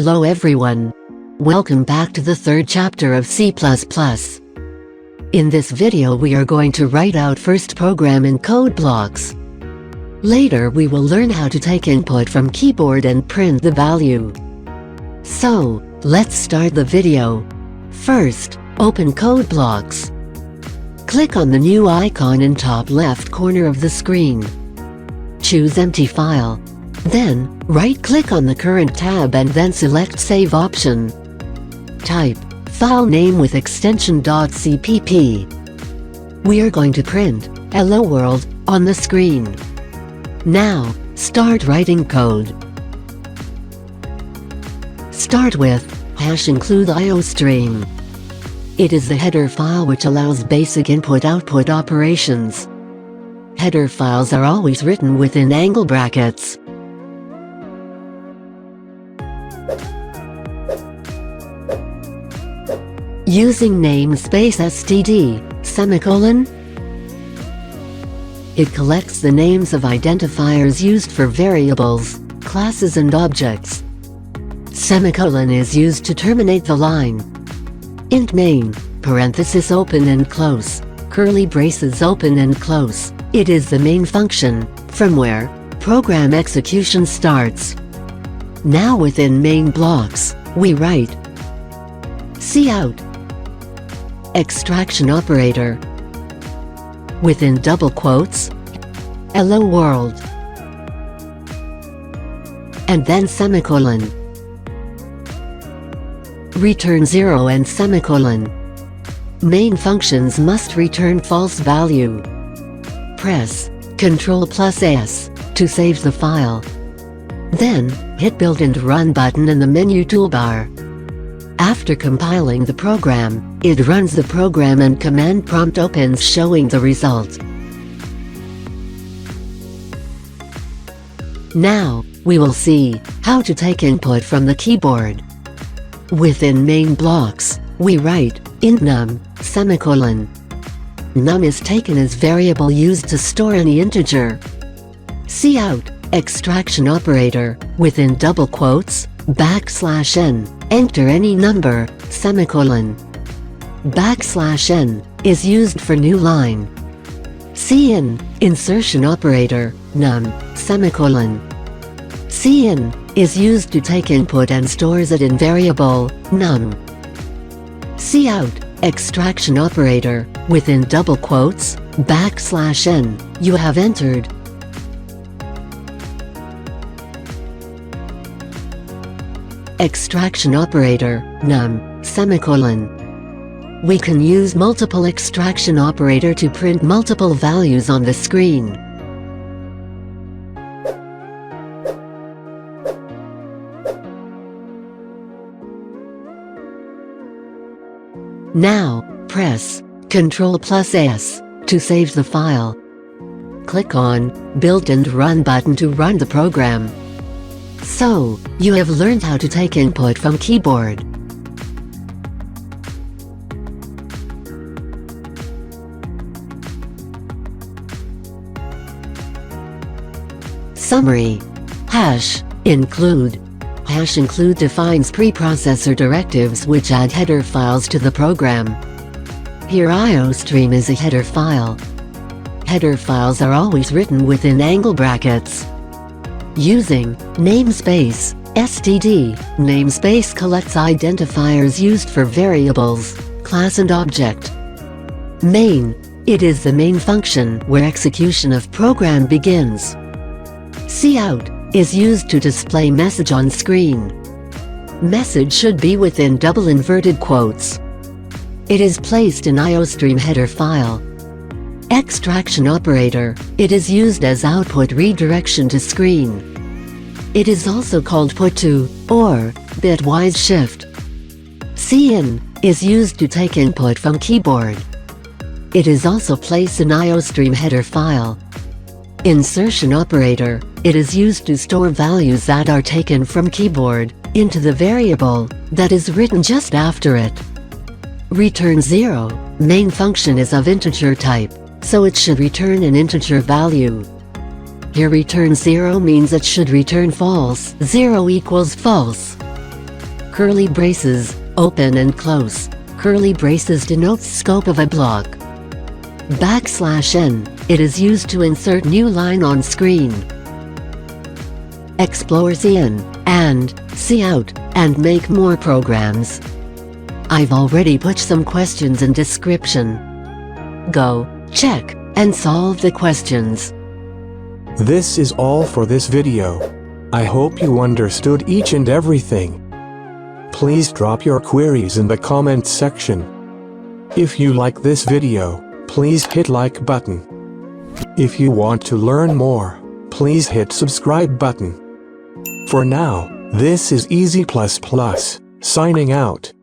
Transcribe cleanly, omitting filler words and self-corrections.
Hello everyone. Welcome back to the third chapter of C++. In this video we are going to write out first program in code blocks. Later we will learn how to take input from keyboard and print the value. So, let's start the video. First, open code blocks. Click on the new icon in top left corner of the screen. Choose Empty File. Then, right-click on the current tab and then select Save option. Type file name with extension .cpp. We are going to print Hello World on the screen. Now, start writing code. Start with #include IOStream. It is the header file which allows basic input-output operations. Header files are always written within angle brackets. Using namespace std, semicolon. It collects the names of identifiers used for variables, classes and objects. Semicolon is used to terminate the line. Int main, parenthesis open and close, curly braces open and close. It is the main function, from where program execution starts. Now within main blocks, we write cout extraction operator. Within double quotes, hello world. And then semicolon. Return 0 and semicolon. Main functions must return false value. Press Ctrl+S to save the file. Then, hit Build and Run button in the menu toolbar. After compiling the program, it runs the program and command prompt opens showing the result. Now, we will see how to take input from the keyboard. Within main blocks, we write int num, semicolon. Num is taken as variable used to store any integer. Cout extraction operator, within double quotes, \n, enter any number, semicolon. \n is used for new line. cin, insertion operator, num, semicolon. cin is used to take input and stores it in variable, num. cout extraction operator, within double quotes, \n, you have entered. Extraction operator, num, semicolon. We can use multiple extraction operator to print multiple values on the screen. Now, press Ctrl+S to save the file. Click on Build and Run button to run the program. So, you have learned how to take input from keyboard. Summary. #include. #include defines preprocessor directives which add header files to the program. Here IOStream is a header file. Header files are always written within angle brackets. Using namespace std, namespace collects identifiers used for variables, class and object. Main, it is the main function where execution of program begins. Cout is used to display message on screen. Message should be within double inverted quotes. It is placed in IOStream header file. Extraction operator, it is used as output redirection to screen. It is also called put to, or bitwise shift. cin is used to take input from keyboard. It is also placed in IOStream header file. Insertion operator, it is used to store values that are taken from keyboard into the variable that is written just after it. Return 0, main function is of integer type, so it should return an integer value. Here return 0 means it should return false. 0 equals false. Curly braces, open and close. Curly braces denotes scope of a block. \n, it is used to insert new line on screen. Explore in, and, see out, and make more programs. I've already put some questions in description. Go, check, and solve the questions. This is all for this video. I hope you understood each and everything. Please drop your queries in the comment section. If you like this video, please hit like button. If you want to learn more, please hit subscribe button. For now, this is Easy++, signing out.